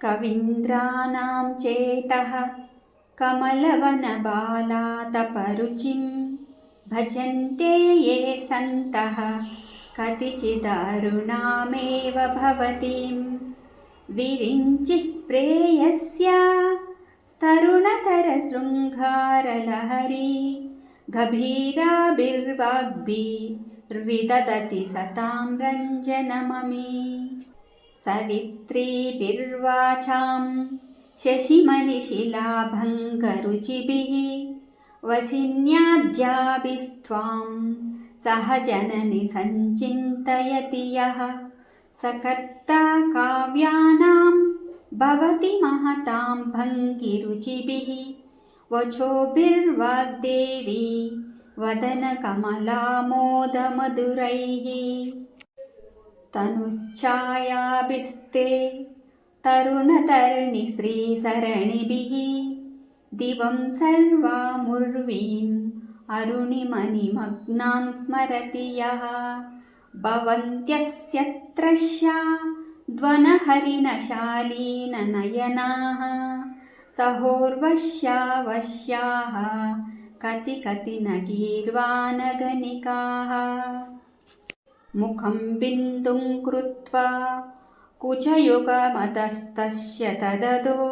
कवीन्द्राणां चेतः कमलवनबालातपरुचिं भजन्ते ये सन्तः कतिचिदरुणामेव भवतीं विरिञ्चिः प्रेयस्या तरुणतरशृङ्गारलहरी गभीराभिर्वाग्भिर्विदधति सतां रञ्जनममी सवित्रीभिर्वाचां शशिमणिशिलाभङ्गरुचिभिः वसिन्याद्याभिस्त्वां सह जननि सञ्चिन्तयति यः स कर्ता काव्यानां भवति महतां भङ्गिरुचिभिः वचोभिर्वाग्देवी वदनकमलामोदमधुरैः तनुश्चायाभिस्ते तरुणतरुणिश्रीसरणिभिः दिवं सर्वामुर्वीम् अरुणिमणिमग्नां स्मरति यः भवन्त्यस्यत्रश्या ध्वनहरिणशालीननयनाः सहोर्वश्या वश्याः कति न गीर्वाणगणिकाः मुखं बिन्दुं कृत्वा कुचयुगमतस्तस्य तददो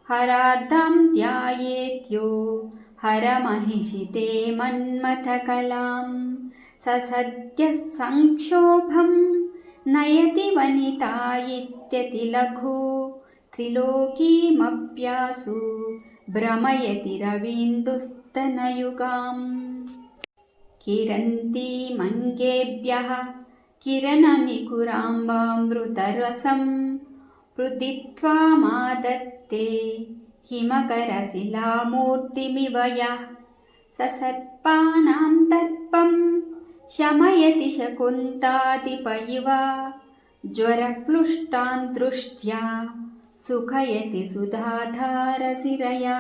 हराद्दां ध्यायेत्यो हरमहिषिते मन्मथकलां स सद्यः संक्षोभं नयति वनिता इत्यतिलघु त्रिलोकीमप्यासु भ्रमयति रवीन्दुस्तनयुगाम् किरन्तीमङ्गेभ्यः किरणनिकुराम्बामृतरसं हृदित्वा मादत्ते हिमकरशिलामूर्तिमिव यः स सर्पाणां दर्पं शमयति शकुन्तादिप इव ज्वरप्लुष्टान् दृष्ट्या सुखयति सुधाधारसिरया।